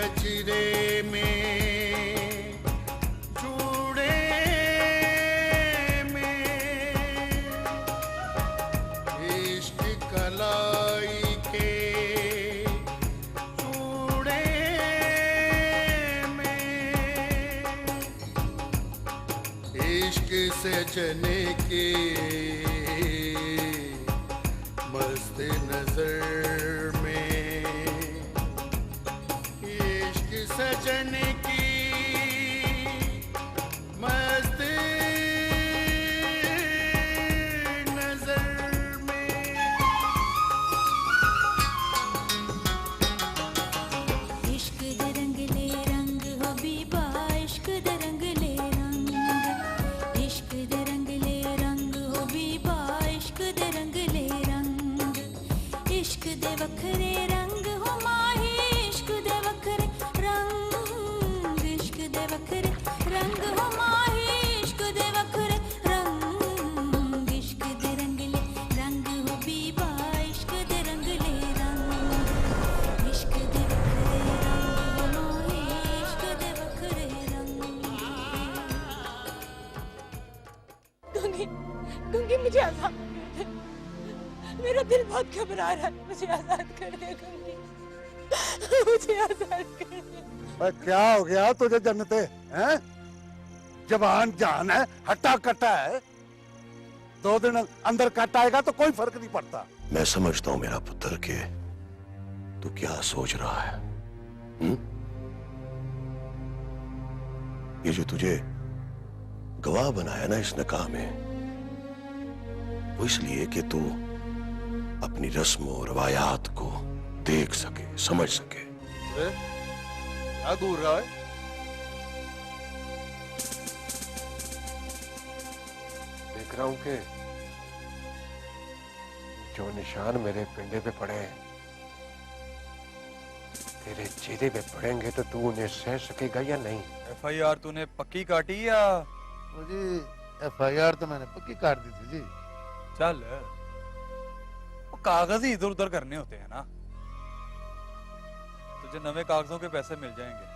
गजरे में जूड़े में इश्क कलाई के जूड़े में इश्क सजने के मस्त नजर में इश्क सजन की मस्त नजर में। इश्क दे रंगले रंग हो बीबा, इश्क दे रंगले रंग, इश्क दे रंगले रंग हो बीबा, इश्क दे रंगले रंग, इश्क दे वखरे रंग हो माही, इश्क दे वखरे रंग, इश्क दे वखरे रंग हो माही, इश्क दे वखरे रंग, इश्क दे रंगले रंग हो बीबा, इश्क दे रंगले रंग, इश्क दे वखरे रंग हो माही, इश्क दे वखरे रंग। गंगी, गंगी मुझे आजाद कर दे, मेरा दिल बहुत घबरा रहा है, मुझे आजाद कर दे गंगी, मुझे आजाद कर दे। क्या हो गया तुझे जन्नते हैं? जवान जान है, हट्टा कट्टा है, 2 दिन अंदर कट आएगा तो कोई फर्क नहीं पड़ता। मैं समझता हूं मेरा पुत्र के तू क्या सोच रहा है। ये जो तुझे गवाह बनाया ना इस निकाह में, वो इसलिए कि तू अपनी रस्मों रवायात को देख सके, समझ सके। क्या घूर रहा है? देख रहा हूं कि जो निशान मेरे पिंडे पे पड़े हैं तेरे चेहरे पे पड़ेंगे तो तू उन्हें सह सकेगा या नहीं? FIR तूने पक्की काटी या? जी FIR तो मैंने पक्की काट दी थी जी। चल वो कागज ही इधर उधर करने होते हैं ना, तुझे नवे कागजों के पैसे मिल जाएंगे।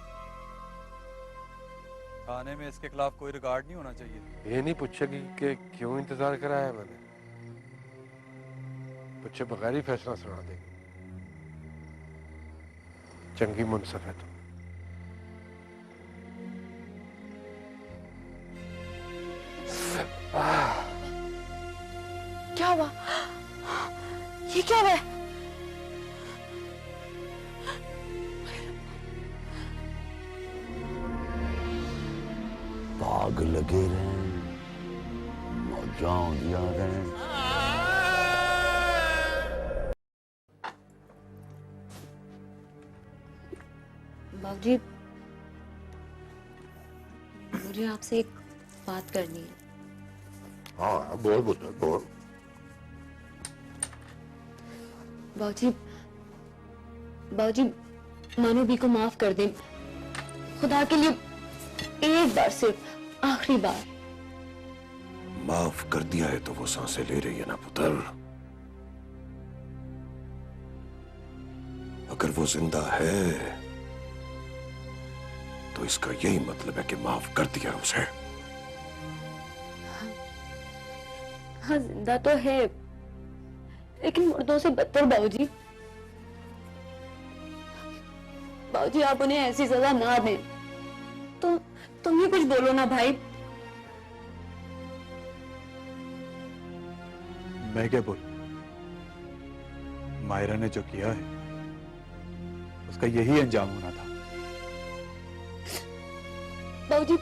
थाने में इसके खिलाफ कोई रिकॉर्ड नहीं होना चाहिए। ये नहीं पूछेगी कि क्यों इंतजार कराया मैंने, पूछे बगैर ही फैसला सुना देगी। चंगी मुनसफ है तुम। क्या हुआ? ये क्या हुआ? भाग लगे रहे, मौजां दिया रहे। बाबूजी, मुझे आपसे एक बात करनी है। हाँ बोल बोल बोल। बाबूजी, बाबूजी मानो भी को माफ कर दें, खुदा के लिए एक बार, सिर्फ आखिरी बार। माफ कर दिया है तो वो सांसें ले रही है ना पुत्र। अगर वो जिंदा है तो इसका यही मतलब है कि माफ कर दिया उसे। हाँ जिंदा तो है, लेकिन मुर्दों से बदतर। बाबूजी, बाबूजी आप उन्हें ऐसी सजा ना दें। तुम ही कुछ बोलो ना भाई। मैं क्या बोल? मायरा ने जो किया है उसका यही अंजाम होना था। बाबूजी,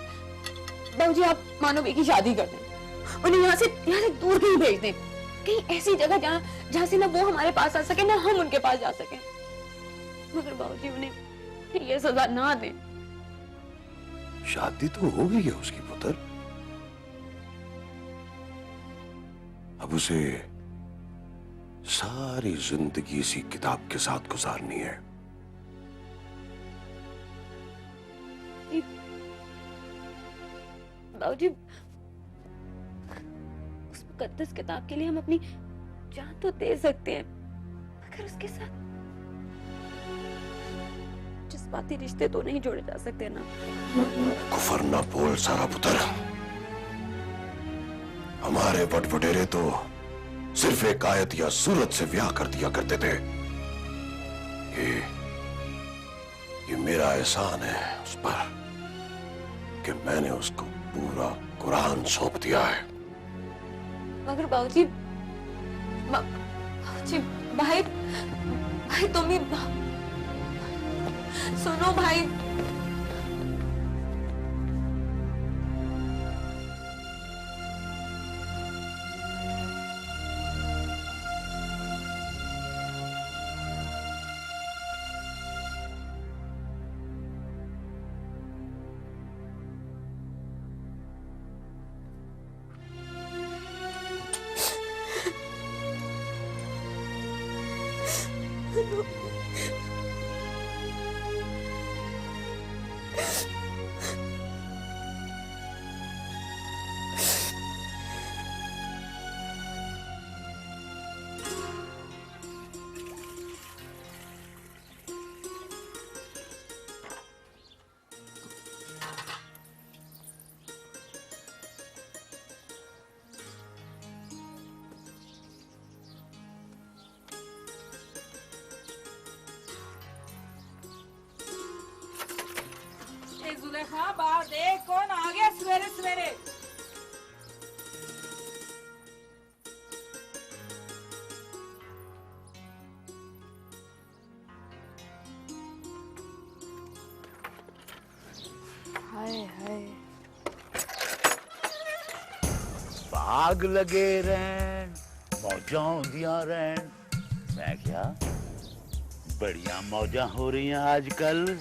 बाबूजी आप मानवी की शादी कर दें, उन्हें यहाँ से दूर कहीं भेज दें, कहीं ऐसी जगह जहाँ से ना वो हमारे पास आ सके ना हम उनके पास जा सके। मगर बाबूजी उन्हें ये सजा ना दें। शादी तो हो गई है उसकी पुत्र, अब उसे सारी जिंदगी इसी किताब के साथ गुजारनी है। बाबूजी, उस मुकद्दस किताब के लिए हम अपनी जान तो दे सकते हैं, मगर उसके साथ जिस जज्बाती रिश्ते तो नहीं जोड़े जा सकते ना। कुफर ना बोल सारा पुत्र। हमारे बटबटेरे तो सिर्फ एक आयत या सूरत से ब्याह कर दिया करते थे। ये मेरा एहसान है उस पर कि मैंने उसको पूरा कुरान सौंप दिया है। मगर बाबूजी, बाबूजी, भाई भाई तुम ही सुनो भाई। जुलेखा, बाहर देख कौन आ गया सवेरे सवेरे। हाय हाय, भाग लगे रहन, मौजा होंदियां रहन। मैं क्या बढ़िया मौजा हो रही हैं आजकल।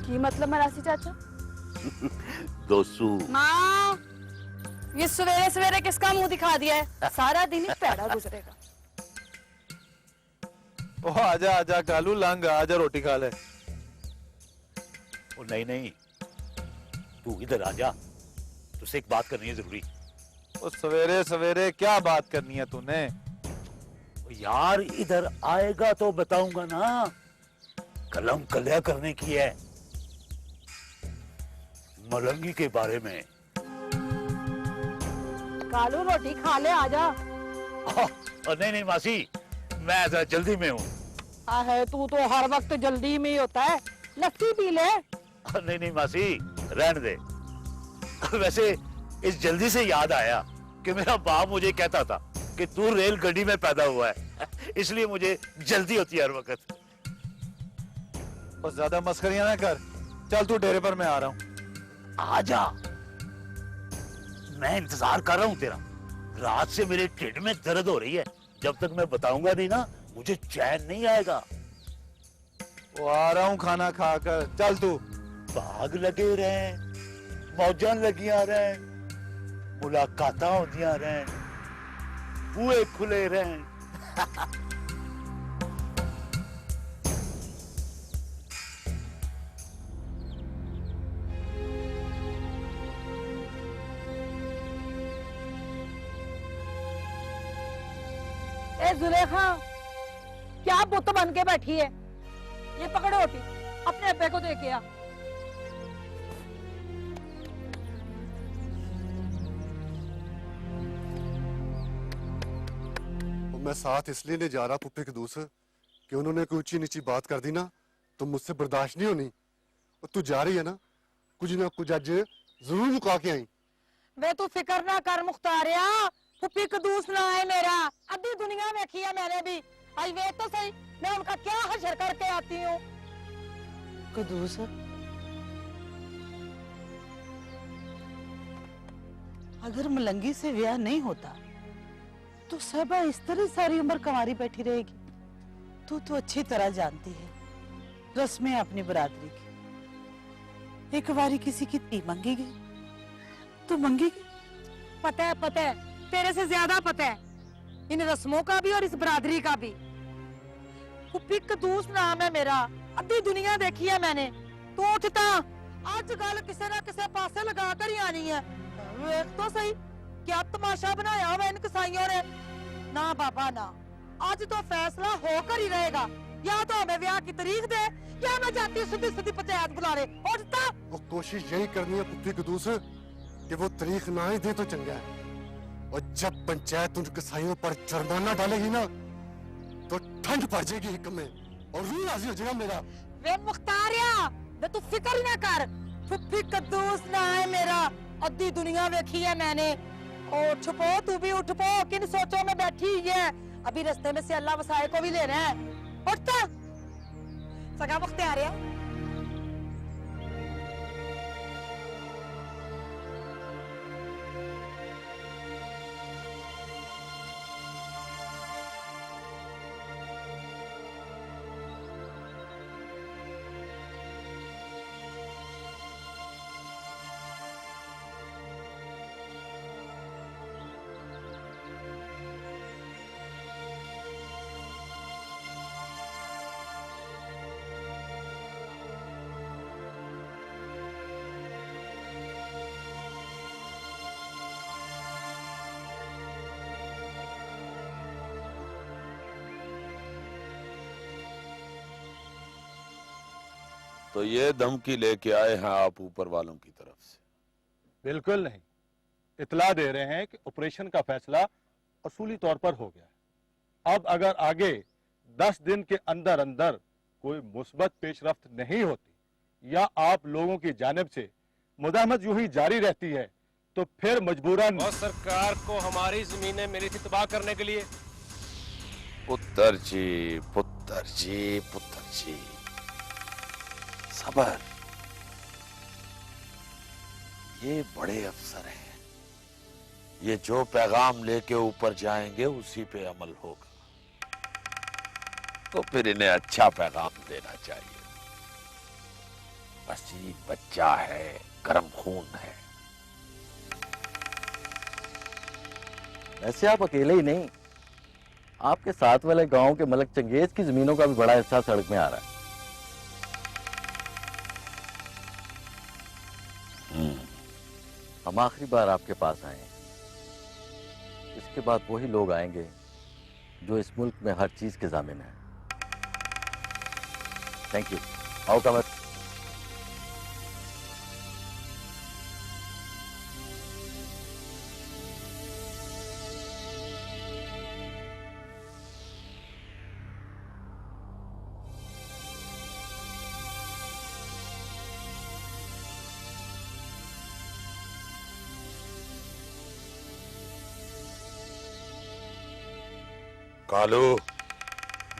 की मतलब मरासी चाचा? दोसू माँ, ये सवेरे सवेरे किसका मुंह दिखा दिया है? सारा दिन ही पैड़ा गुजरेगा। ओ आजा आजा कालू, लंग आजा, रोटी खा ले। ओ नहीं नहीं, तू इधर आजा, तुझसे एक बात करनी है जरूरी। ओ सवेरे सवेरे क्या बात करनी है तूने? ओ यार इधर आएगा तो बताऊंगा ना, कलम कलिया करने की है मलंगी के बारे में। कालू रोटी खा ले, आजा। नहीं नहीं मासी, मैं जरा जल्दी में हूँ। है तू तो हर वक्त जल्दी में ही होता है, लस्सी पी ले। नहीं नहीं मासी, रहने दे। वैसे इस जल्दी से याद आया कि मेरा बाप मुझे कहता था कि तू रेल गाड़ी में पैदा हुआ है, इसलिए मुझे जल्दी होती है हर वक्त। बस ज्यादा मस्करियां ना कर, चल तू डेरे पर, मैं आ रहा हूँ। आजा, मैं इंतजार कर रहा हूँ तेरा। रात से मेरे ढिड में दर्द हो रही है, जब तक मैं बताऊंगा नहीं ना मुझे चैन नहीं आएगा। वो आ रहा हूँ खाना खाकर, चल तू। भाग लगे रहे, मौजा लगिया रहे, मुलाकातां होंदियां रहे, बुए खुले रहे। ए जुलेखा, क्या बुत बन के बैठी है? ये पकड़ो रोटी, अपने अब्बे को दे के आ। मैं साथ इसलिए नहीं जा रहा पुप्पी के दूस कि उन्होंने कोई ऊंची नीची बात कर दी ना तो मुझसे बर्दाश्त नहीं होनी। और तू जा रही है ना कुछ अज जरूर मुका के आई। वे तू फिक्र ना कर मुख्तारिया, पुप्पी कदूस ना है मेरा। अद्धी दुनिया देखी है मैंने भी, आज वे तो सही मैं उनका क्या हशर करके आती हूँ। कदूस, अगर मलंगी से ब्याह नहीं होता तो सबा इस तरह सारी उम्र कंवारी बैठी रहेगी। तू तो अच्छी तरह जानती है रस्में अपनी बरादरी की। एक बारी किसी की ती मांगेगी तो मांगेगी। पता है, तेरे से ज्यादा पता है इन रस्मों का भी और इस बरादरी का भी। पुप्पी कदूस नाम है मेरा, अद्धी दुनिया देखी है मैंने। तो उठता आज गल किसी ना किसी पासे लगा कर ही आनी है। वेख तो सही क्या तमाशा बनाया हुआ इन कसाईयों ने? ना बाबा ना, आज तो फैसला होकर ही रहेगा। या तो हमें ब्याह की तारीख दे या मैं जाती हूँ सीधी सीधी पंचायत बुला रहे। उठता वो कोशिश यही करनी है पुप्पी कदूस कि वो तारीख ना ही दे तो चंगा है। और जब पंचायत उन कसाईयों पर जुर्माना डालेगी ना तो ठंड पड़ जाएगी हिक्म में और रूह राजी हो जाएगा मेरा। वे मुख्तारिया, वे तू फिक्र ना कर, पुप्पी कद्दूस ना है मेरा। अद्धी दुनिया देखी है मैंने। और छुपो, तू भी उठ पो, किन सोचों में बैठी हुई है। अभी रास्ते में से अल्लाह वसाए को भी लेना है। उठता सगा मुख्तारिया। तो ये धमकी लेके आए हैं आप ऊपर वालों की तरफ से? बिल्कुल नहीं, इतला दे रहे हैं कि ऑपरेशन का फैसला असूली तौर पर हो गया है। अब अगर आगे 10 दिन के अंदर अंदर कोई मुस्बत पेशरफ्त नहीं होती या आप लोगों की जानिब से मुदाहमत यूं ही जारी रहती है तो फिर मजबूरन और सरकार को हमारी जमीनें मिली थी तबाह करने के लिए। पुत्र जी, पुत्र जी, पुत्र जी, सबर। ये बड़े अफसर हैं, ये जो पैगाम लेके ऊपर जाएंगे उसी पे अमल होगा। तो फिर इन्हें अच्छा पैगाम देना चाहिए। बसी बच्चा है, गर्म खून है। वैसे आप अकेले ही नहीं, आपके साथ वाले गांव के मलक चंगेज की जमीनों का भी बड़ा हिस्सा सड़क में आ रहा है। हम आखिरी बार आपके पास आए हैं, इसके बाद वही लोग आएंगे जो इस मुल्क में हर चीज के ज़ामिन है। Thank you. आओ कमर। कालू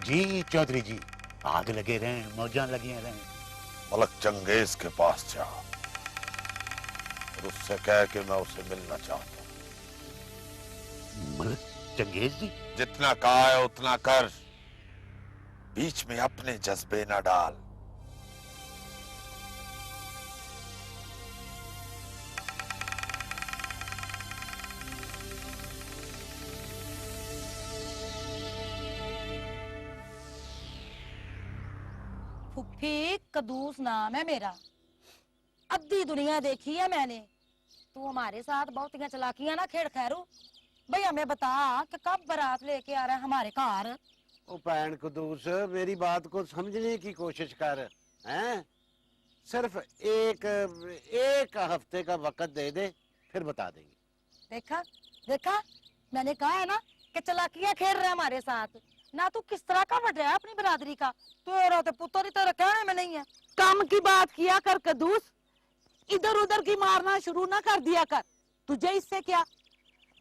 जी चौधरी जी, आग लगे रहे, मौजा लगी रहे। मलक चंगेज के पास जा और उससे कह कि मैं उसे मिलना चाहता हूं। मलक चंगेज जी? जितना कहा है उतना कर, बीच में अपने जज्बे ना डाल। फुफ्फी कदूस नाम है मेरा। अद्धी दुनिया देखी है मैंने। तू हमारे साथ बहुत चलाकियां ना खेड़ खैरू। भाई हमें बता कि कब बारात लेके आ रहा है हमारे घर। ओ भैन कदूस, मेरी बात को समझने की कोशिश कर। हैं? सिर्फ एक हफ्ते का वक्त दे दे, फिर बता देंगे। देखा देखा, मैंने कहा है ना कि चलाकियां खेल रहे हमारे साथ। ना तू किस तरह का बढ़ रहा है अपनी बरादरी का। तो पुत्र ही तो रखा है, मैं नहीं है। काम की बात किया कर कदूस, इधर उधर की मारना शुरू ना कर दिया कर। तुझे इससे क्या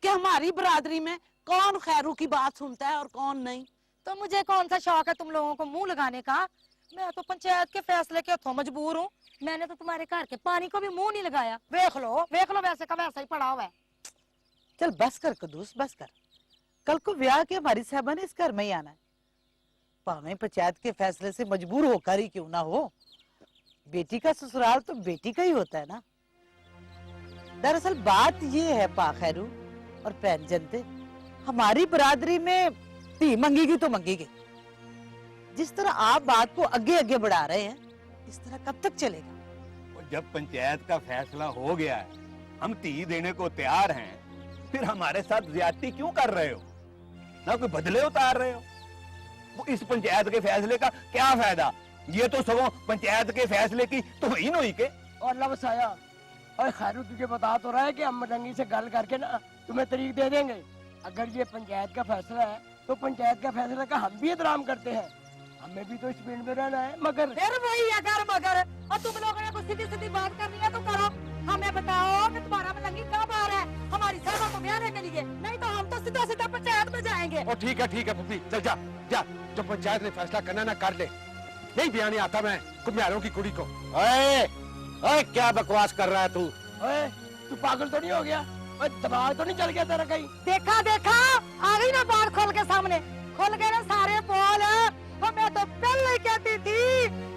कि हमारी बरादरी में कौन खैरू की बात सुनता है और कौन नहीं। तो मुझे कौन सा शौक है तुम लोगों को मुंह लगाने का। मैं तो पंचायत के फैसले के हथों मजबूर हूँ। मैंने तो तुम्हारे घर के पानी को भी मुंह नहीं लगाया। देख लो वैसे का वैसा ही पड़ा हुआ है। चल बस कर कदूस, बस कर। कल को ब्याह के हमारी साहबा ने इस घर में ही आना है। भावें पंचायत के फैसले से मजबूर होकर ही क्यों ना हो, बेटी का ससुराल तो बेटी का ही होता है ना। दरअसल बात ये है पा खैरू और पैन जनते, हमारी बरादरी में धी मंगेगी तो मंगेगी। जिस तरह आप बात को आगे आगे बढ़ा रहे हैं, इस तरह कब तक चलेगा। जब पंचायत का फैसला हो गया है, हम धी देने को तैयार हैं, फिर हमारे साथ ज्यादती क्यों कर रहे हो? ना कोई बदले उतार रहे हो? वो इस पंचायत के फैसले का क्या फायदा? ये तो सगों पंचायत के फैसले की तौहीन हुई के। और लफ्ज़ आया, और खैरू तुझे बता तो रहा है कि हम मलंगी से गल करके ना तुम्हें तरीक दे देंगे। अगर ये पंचायत का फैसला है तो पंचायत का फैसला का हम भी एहतराम करते हैं, हमें भी तो इस फील्ड में रहना है। मगर फिर वही अगर मगर, और तुम लोगों ने कुछ सीधी सीधी बात करनी है तो करो। हमें बताओ कि तुम्हारा मलंगी कब आ रहा है हमारी सेवा को ब्याने के लिए, नहीं तो हम तो सीधा सीधा पंचायत में जाएंगे। और ठीक है पुप्पी, चल जा जा, जो पंचायत ने फैसला करना ना कर ले। नहीं बयाने आता मैं कुम्हारों की कुड़ी को। ओए ओए क्या बकवास कर रहा है तू? ओए तू पागल तो नहीं हो गया? ओए दिमाग तो नहीं चल गया तेरा कहीं? देखा देखा, आ गई ना बात खोल के सामने, खोल गए ना सारे बोल। मैं तो पहले ही कहती थी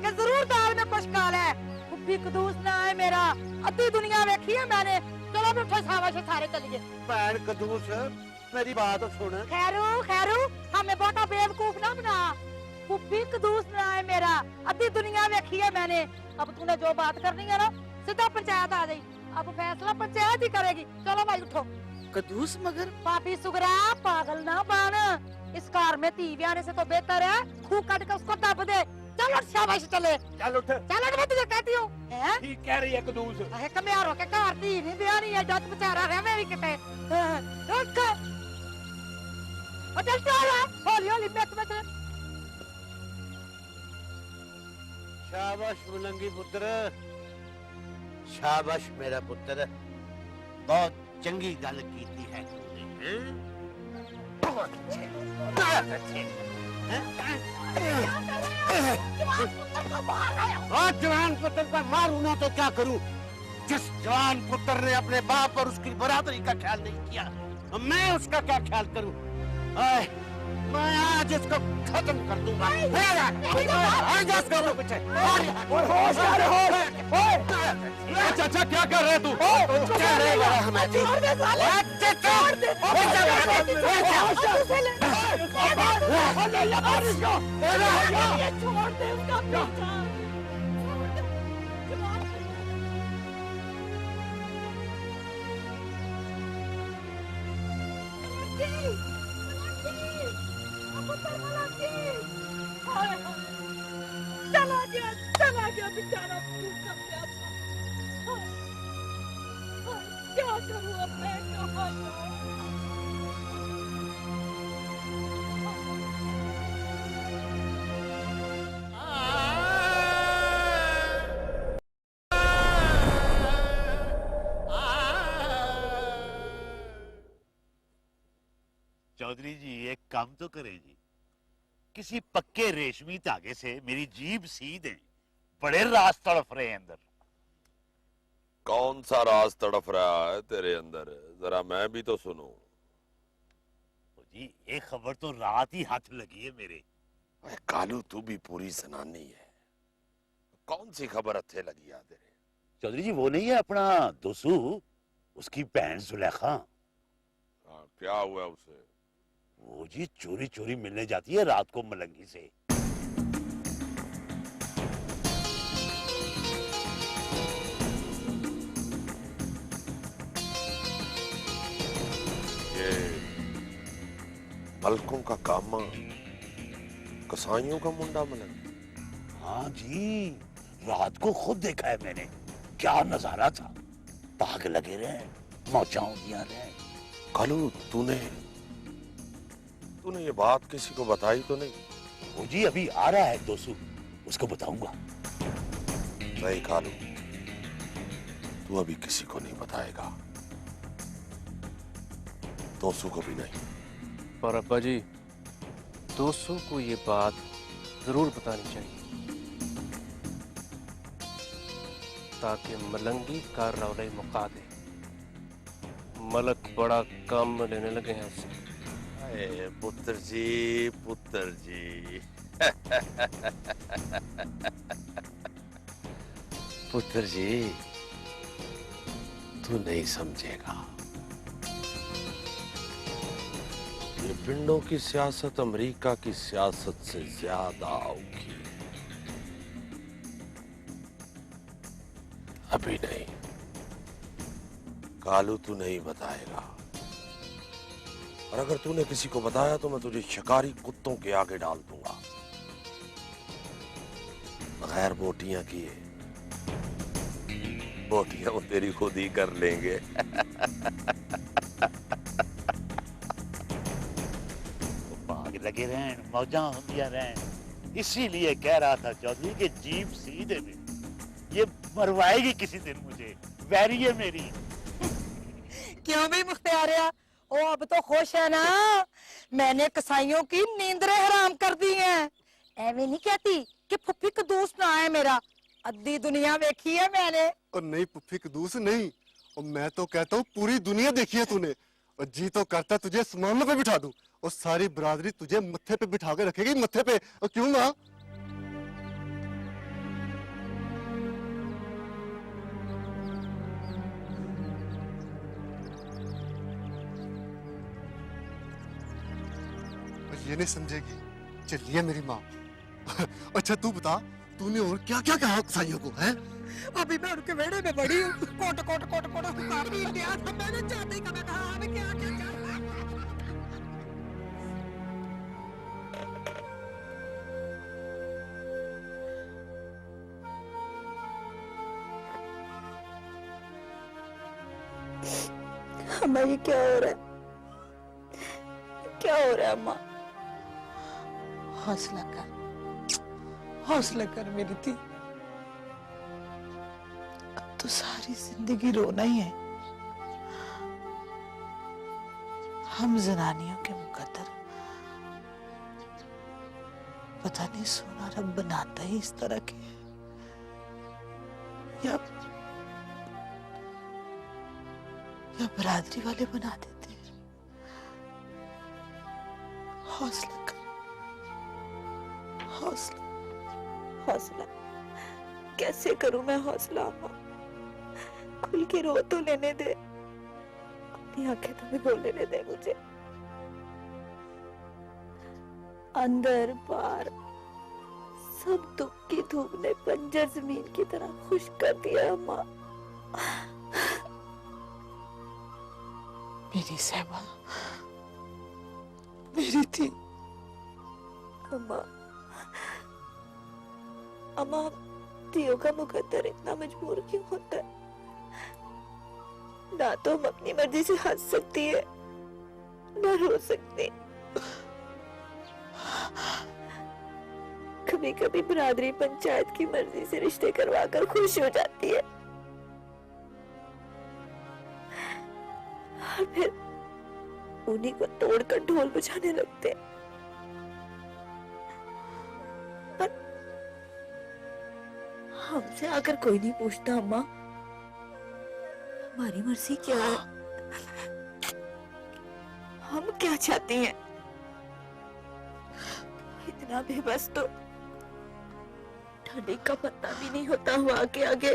कि जरूर दाल में कुछ काला है। कुप्पी कदूस ना है मेरा, अद्धी दुनिया देखी है मैंने। चलो बैठो शाबाश सारे चलिए। पैर कदूस मेरी बात सुन। खैरू हमें बहुत बेवकूफ ना बना। कुप्पी कदूस ना है मेरा, अद्धी दुनिया देखी है मैंने। अब तूने जो बात करनी है ना सीधा पंचायत आ गई, अब फैसला पंचायत ही करेगी। चलो भाई उठो। कदूस मगर पापी सुगरा पागल ना बन, इस कार में ती ब्याने से तो बेहतर है खूह काट के उसको दब दे। चलो शाबाश चले। चल उठ। चलो मैं तुझे कहती हूँ। ठीक कह रही है कदूस। अरे कमियारों के कार ती नहीं ब्यानी है, जट बेचारा है मेरी किते। उठ और चल चल हौली हौली मत। शाबाश मुलंगी पुत्र, शाबाश मेरा पुत्र, बहुत चंगी गल कीती है तूने। बहुत अच्छे, बहुत अच्छे। और जवान पुत्र को मारूं ना तो क्या करूं? जिस जवान पुत्र ने अपने बाप और उसकी बराबरी का ख्याल नहीं किया, तो मैं उसका क्या ख्याल करूं? मैं आज इसको खत्म कर दूंगा। चाचा क्या कर रहे तू? चला गया बेचारा भूखा प्यासा। क्या करूं अब मैं, कहाँ जाऊं? चौधरी जी एक काम तो करें जी, किसी पक्के रेशमी धागे से मेरी जीभ सी दें, बड़े राज तड़फ रहे हैं अंदर। कौन सा राज तड़फ रहा है तेरे अंदर? जरा मैं भी तो सुनूं। जी एक खबर तो रात ही हाथ लगी है मेरे। कालू तू भी पूरी जनानी है, कौन सी खबर अच्छे लगी है तेरे? चौधरी जी वो नहीं है अपना दोसू, उसकी बहन जुलेखा। क्या हुआ उसे? वो जी चोरी चोरी मिलने जाती है रात को मलंगी से। ये मलकों का कामा, कसाईयों का मुंडा मलंग। हाँ जी रात को खुद देखा है मैंने, क्या नजारा था। भाग लगे रहे, मौजाओं दिया रहे। कालू तूने ये बात किसी को बताई तो नहीं? वो जी अभी आ रहा है दोसू, उसको बताऊंगा। नहीं कालू, तू अभी किसी को नहीं बताएगा, दोसू को भी नहीं। पर अब्बा जी दोसू को ये बात जरूर बतानी चाहिए, ताकि मलंगी का रौले मुका दे। मलक बड़ा काम लेने लगे हैं उससे। पुत्र जी, पुत्र जी। पुत्र जी तू नहीं समझेगा, ये पिंडों की सियासत अमेरिका की सियासत से ज्यादा औखी है। अभी नहीं कालू, तू नहीं बताएगा, और अगर तूने किसी को बताया तो मैं तुझे शिकारी कुत्तों के आगे डाल दूंगा, बगैर बोटियां किए। बोटियां वो तेरी खुद ही कर लेंगे। भाग लगे रहन, मौजा होंदिया रहन। इसीलिए कह रहा था चौधरी कि जीप सीधे में ये मरवाएगी किसी दिन मुझे, वैरी है मेरी। क्यों भी मुख्तियारिया, ओ अब तो खुश है ना? मैंने कसाईयों की नींदरें हराम कर दी हैं। ऐवे नहीं कहती कि फुफी कदूस ना है मेरा, अद्धी दुनिया देखी है मैंने। और नहीं पुप्पी कदूस नहीं, और मैं तो कहता हूँ पूरी दुनिया देखी है तूने। और जी तो करता तुझे समानों पे बिठा दूं और सारी बरादरी तुझे मत्थे पे बिठा के रखेगी, मत्थे पे। और क्यों ना? ये नहीं समझेगी, चलिए मेरी माँ। अच्छा तू बता, तूने और क्या क्या कहा कसाईयों को है? अभी मैं उनके वेड़े में बड़ी हूँ, कोट कोट कोट कोट हुकार भी दिया था मैंने, चाहते का मैं कहा अभी क्या क्या क्या। अम्मा ये क्या हो रहा है? क्या हो रहा है अम्मा? हौसला कर, हौसला कर मेरी थी। अब तो सारी जिंदगी रोना ही है। हम जनानियों के मुकद्दर, पता नहीं सोना रब बनाता ही इस तरह के या बरादरी वाले बना देते हैं। हौसला कर, हौसला। हौसला कैसे करूं मैं हौसला अम्मा? खुल के रो तो लेने दे, अपनी आंखें तो भी खोल लेने दे मुझे। अंदर बाहर सब दुख की धूप ने बंजर जमीन की तरह खुश कर दिया अम्मा। मेरी सहबा, मेरी थी। अम्मा, अम्मा तियो का मुकद्दर इतना मजबूर क्यों होता है? ना तो हम अपनी मर्जी से हंस सकती है, ना रो सकती। कभी कभी बरादरी पंचायत की मर्जी से रिश्ते करवाकर खुश हो जाती है, और फिर उन्हीं को तोड़कर ढोल बजाने लगते हैं। पर हमसे आकर कोई नहीं पूछता अम्मा हमारी मर्जी क्या है, हम क्या चाहती हैं। इतना बेबस तो ठंडी का पत्ता भी नहीं होता हवा के आगे,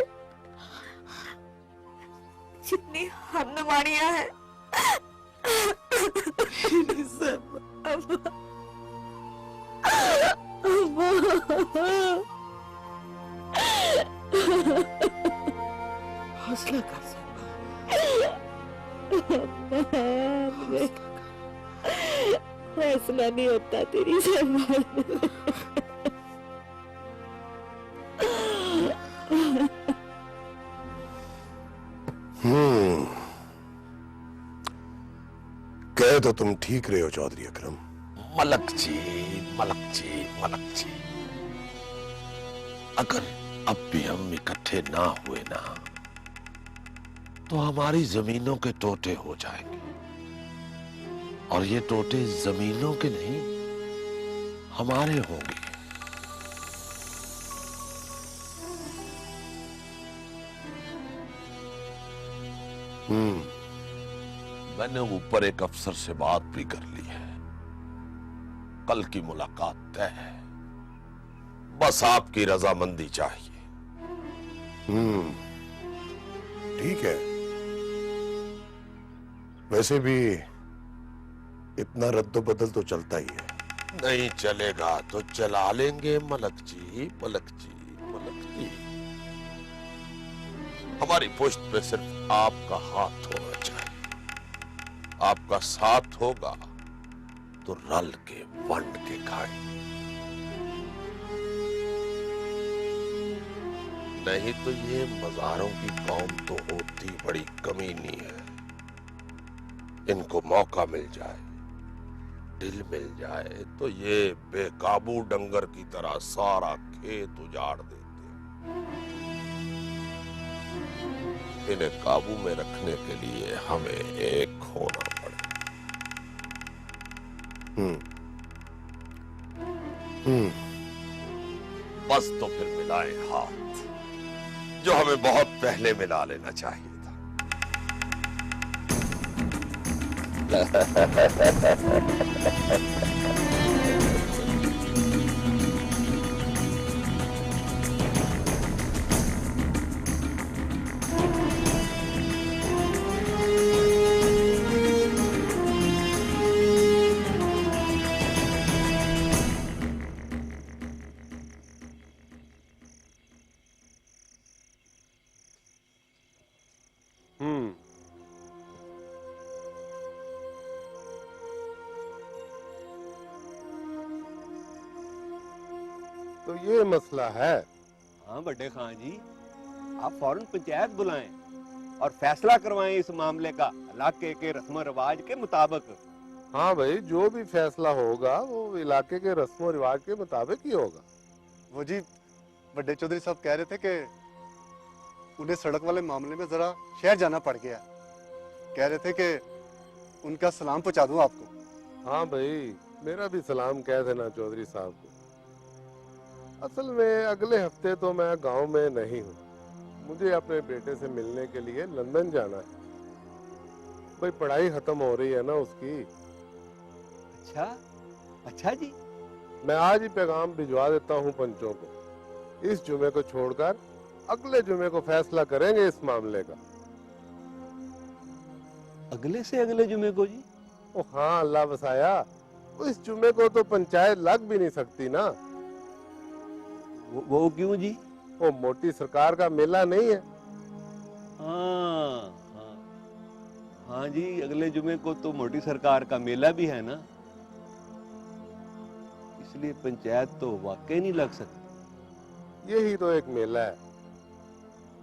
जितनी हम नुमानियां हैं। हौसला कर फैसला नहीं होता तेरी से। कह तो तुम ठीक रहे हो चौधरी अकरम। मलक जी, मलक जी, मलक जी, अगर अब भी हम इकट्ठे ना हुए ना तो हमारी जमीनों के टोटे हो जाएंगे, और ये टोटे जमीनों के नहीं हमारे होंगे। मैंने ऊपर एक अफसर से बात भी कर ली है, कल की मुलाकात तय है, बस आपकी रजामंदी चाहिए। ठीक है, वैसे भी इतना रद्दो बदल तो चलता ही है। नहीं चलेगा तो चला लेंगे मलक जी, मलक जी, मलक जी। हमारी पुश्त पे सिर्फ आपका हाथ होना चाहिए, आपका साथ होगा तो रल के वंड के खाए, नहीं तो ये मजारों की कौम तो होती बड़ी कमीनी है। इनको मौका मिल जाए, दिल मिल जाए तो ये बेकाबू डंगर की तरह सारा खेत उजाड़ देते। इन्हें काबू में रखने के लिए हमें एक होना पड़े। बस तो फिर मिलाएं हाथ, जो हमें बहुत पहले मिला लेना चाहिए था। तो ये मसला है। हाँ बड़े खान जी, आप फौरन पंचायत बुलाएं और फैसला करवाएं इस मामले का इलाके के रस्म रिवाज के मुताबिक। हाँ भाई, जो भी फैसला होगा वो इलाके के रस्म रिवाज के मुताबिक ही होगा। वो जी बड़े चौधरी साहब कह रहे थे कि उन्हें सड़क वाले मामले में जरा शहर जाना पड़ गया। कह रहे थे कि उनका सलाम पहुंचा दूं आपको। हाँ भाई, मेरा भी सलाम कह देना चौधरी साहब को। असल में अगले हफ्ते तो मैं गांव में नहीं हूँ, मुझे अपने बेटे से मिलने के लिए लंदन जाना है। भाई पढ़ाई खत्म हो रही है ना उसकी। अच्छा अच्छा जी, मैं आज ही पैगाम भिजवा देता हूँ पंचों को। इस जुमे को छोड़कर अगले जुमे को फैसला करेंगे इस मामले का। अगले से अगले जुमे को जी? ओ हाँ, अल्लाह बसाया। इस जुमे को तो पंचायत लग भी नहीं सकती ना। वो क्यों जी? वो मोटी सरकार का मेला नहीं है। हाँ हाँ हाँ जी, अगले जुमे को तो मोटी सरकार का मेला भी है ना, इसलिए पंचायत तो वाकई नहीं लग सकती। यही तो एक मेला है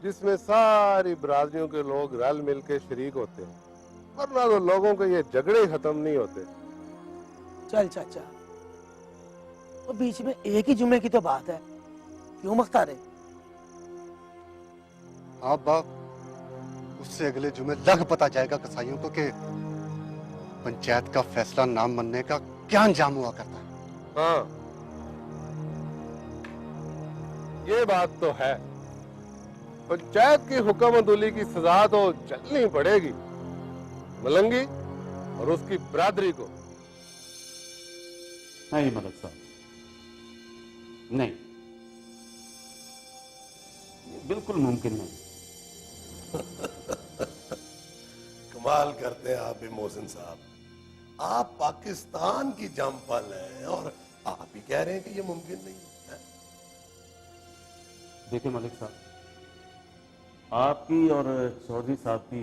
जिसमें सारी बरादरियों के लोग रल मिल के शरीक होते हैं, वरना तो लोगों के ये झगड़े खत्म नहीं होते। चल चाचा, वो बीच में एक ही जुमे की तो बात है, क्यों मख्तारे? हाँ बाप, उससे अगले जुमे लग पता जाएगा कसाईयों को कि पंचायत का फैसला ना मानने का क्या अंजाम हुआ करता है। हाँ, ये बात तो है। पंचायत की हुक्म अदुली की सजा तो चलनी पड़ेगी मलंगी और उसकी बरादरी को। नहीं मलक साहब, नहीं, ये बिल्कुल मुमकिन नहीं। कमाल करते हैं आप भी मोहसिन साहब। आप पाकिस्तान की जमपल हैं और आप ही कह रहे हैं कि ये मुमकिन नहीं है। देखिए मलिक साहब, आपकी और चौधरी साहब की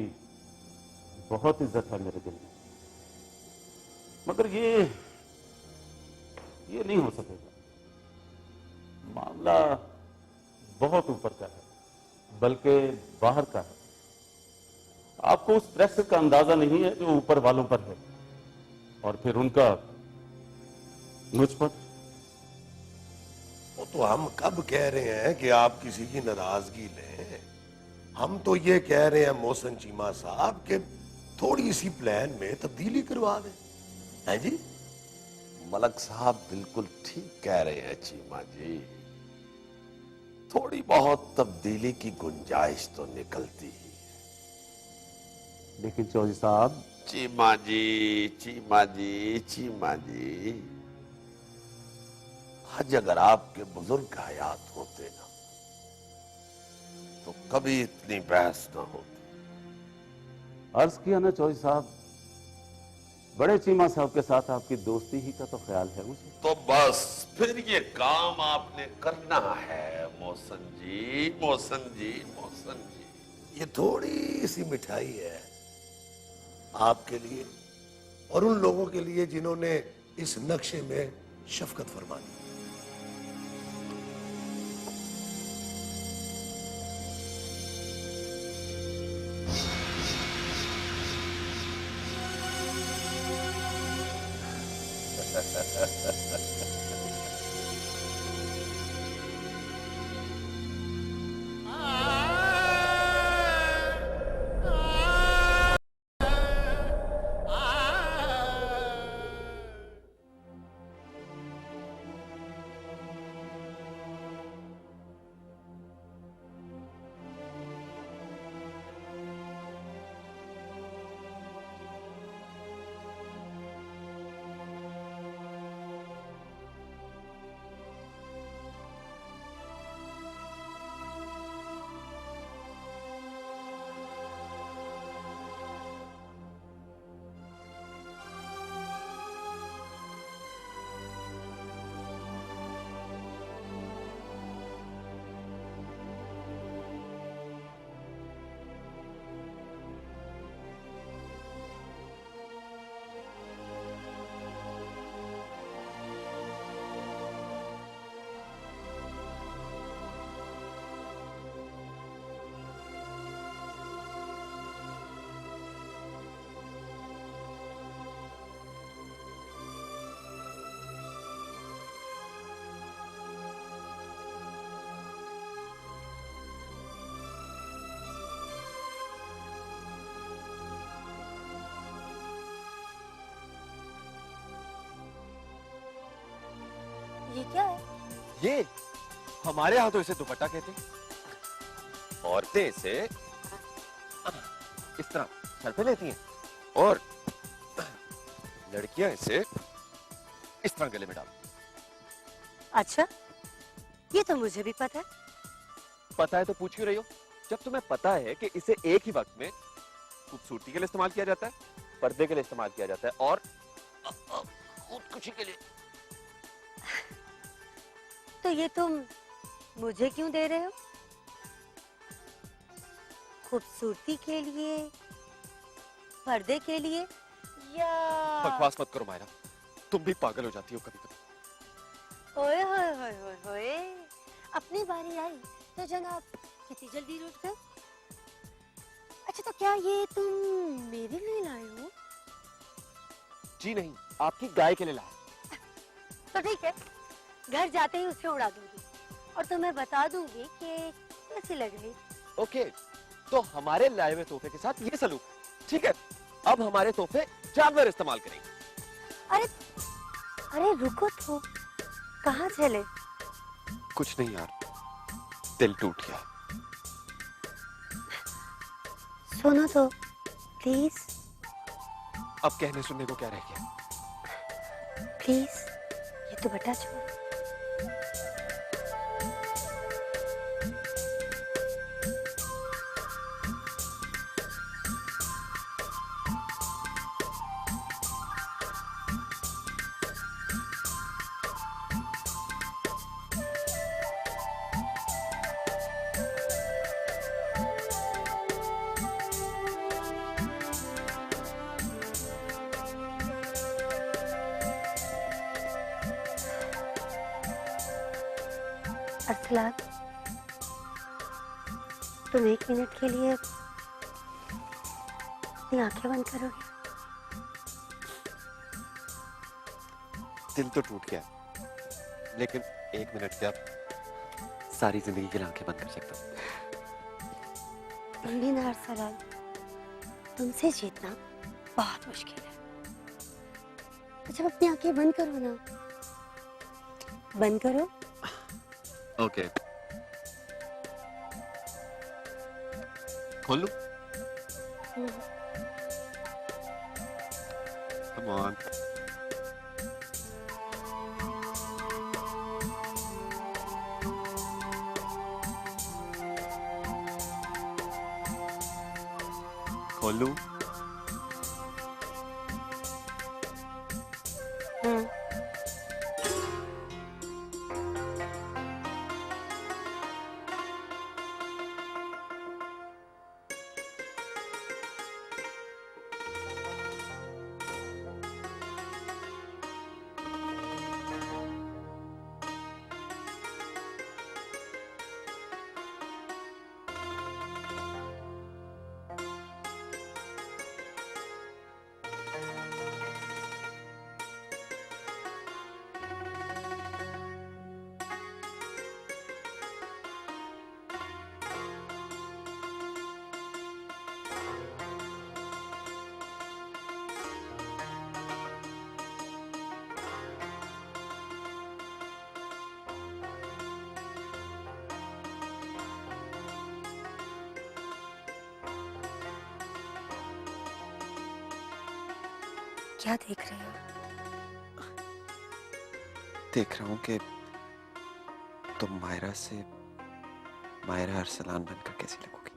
बहुत इज्जत है मेरे दिल में, मगर ये नहीं हो सकेगा। मामला बहुत ऊपर का है, बल्कि बाहर का है। आपको उस प्रेशर का अंदाजा नहीं है जो ऊपर वालों पर है, और फिर उनका मुझ पर। वो तो हम कब कह रहे हैं कि आप किसी की नाराजगी लें। हम तो ये कह रहे हैं मोहसिन चीमा साहब कि थोड़ी सी प्लान में तब्दीली करवा दें। हैं जी? मलक साहब बिल्कुल ठीक कह रहे हैं चीमा जी। थोड़ी बहुत तब्दीली की गुंजाइश तो निकलती ही। लेकिन चौधरी साहब। चीमा जी, चीमा जी, चीमा जी, आज अगर आपके बुजुर्ग हयात होते ना तो कभी इतनी बहस ना होती। अर्ज किया ना चौधरी साहब, बड़े चीमा साहब के साथ आपकी दोस्ती ही का तो ख्याल है मुझे। तो बस फिर ये काम आपने करना है मोहसिन जी, मोहसिन जी, मोहसिन जी। ये थोड़ी सी मिठाई है आपके लिए और उन लोगों के लिए जिन्होंने इस नक्शे में शफकत फरमाई। ये क्या है? ये हमारे यहाँ तो इसे दुपट्टा कहते हैं। औरतें इसे इस तरह सर पे लेती हैं और लड़कियां इसे इस तरह गले में डालती हैं। अच्छा, ये तो मुझे भी पता है। पता है तो पूछ क्यों रही हो? जब तुम्हें पता है कि इसे एक ही वक्त में खूबसूरती के लिए इस्तेमाल किया जाता है, पर्दे के लिए इस्तेमाल किया जाता है और खुदकुशी के लिए। तो ये तुम मुझे क्यों दे रहे हो? खूबसूरती के लिए, पर्दे के लिए, या बकवास मत करो मायरा, तुम भी पागल हो जाती हो कभी कभी। ओए होए होए होए होए, अपनी बारी आई तो जनाब कितनी जल्दी रूठ गए। अच्छा, तो क्या ये तुम मेरे लिए लाए हो? जी नहीं, आपकी गाय के लिए लाया। तो ठीक है, घर जाते ही उसे उड़ा दूंगी और तुम्हें बता दूंगी कि कैसी लग रही। ओके, तो हमारे लाए हुए तोहफे के साथ ये सलूक, ठीक है? अब हमारे तोहफे जानवर इस्तेमाल करेंगे। अरे रुको तो, कहाँ चले? कुछ नहीं यार, दिल टूट गया। सुनो तो प्लीज। अब कहने सुनने को क्या रह गया? प्लीज ये दुपट्टा छोड़। अरसलान, तुम 1 मिनट के लिए अपनी आंखें बंद करोगे? दिल तो टूट गया, लेकिन 1 मिनट क्या, सारी जिंदगी के लिए आंखें बंद कर सकता हूँ। तुम भी ना अरसलान, तुमसे जीतना बहुत मुश्किल है। अच्छा, अपनी आंखें बंद करो ना, बंद करो। ओके, खोल लूं? Come on. खोल लूं? क्या देख रहे हो? देख रहा हूं कि तुम मायरा अरसलान बनकर कैसी लगोगी।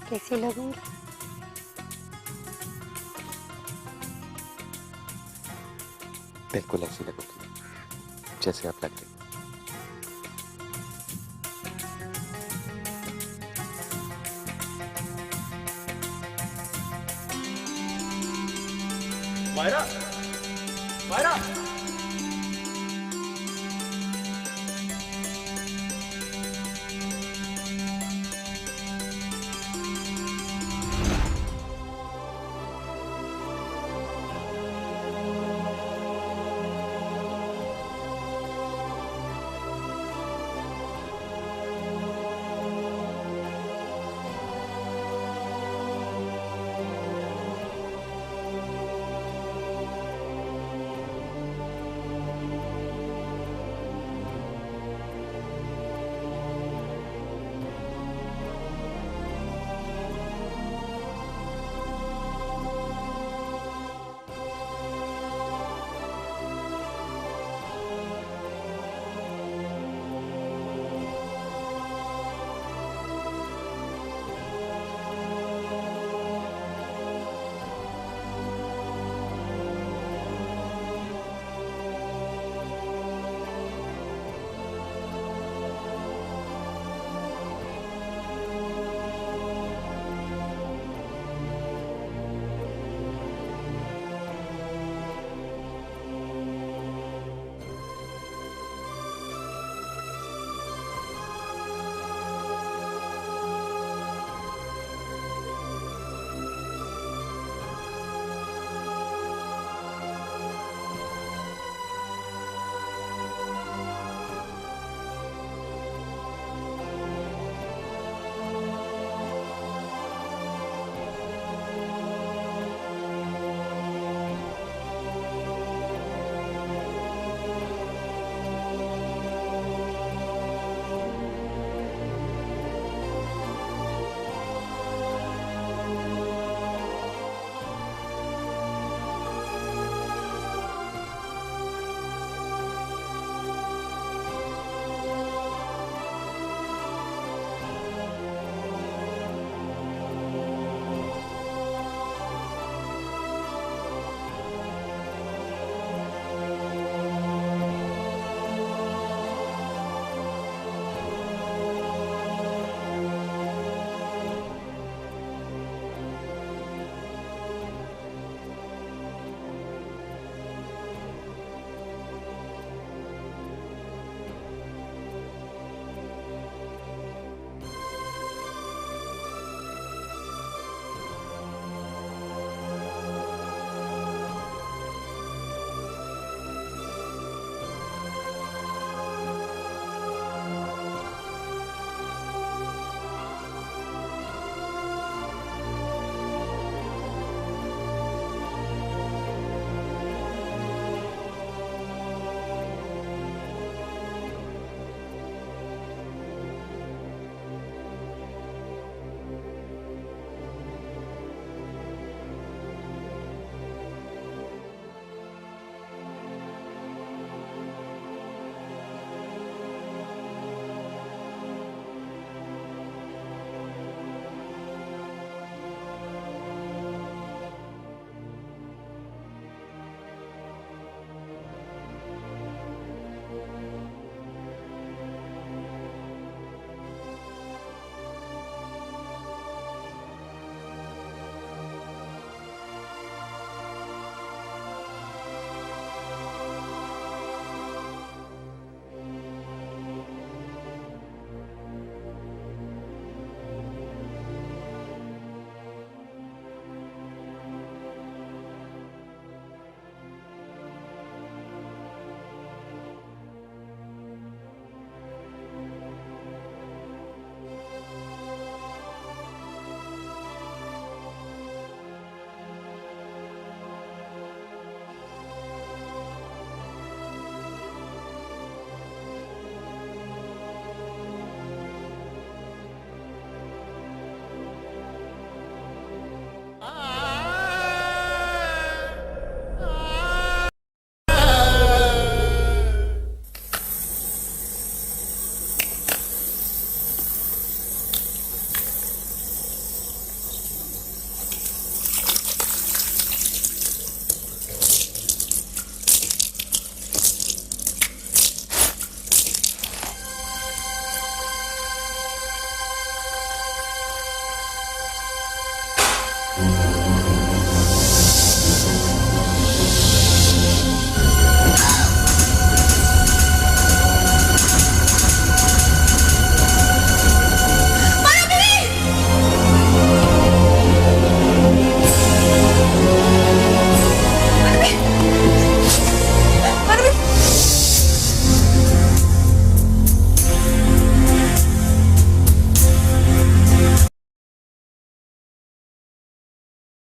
कैसी लगूंगी? बिल्कुल ऐसी लगोगी जैसे आप लग रही। मायरा, मायरा।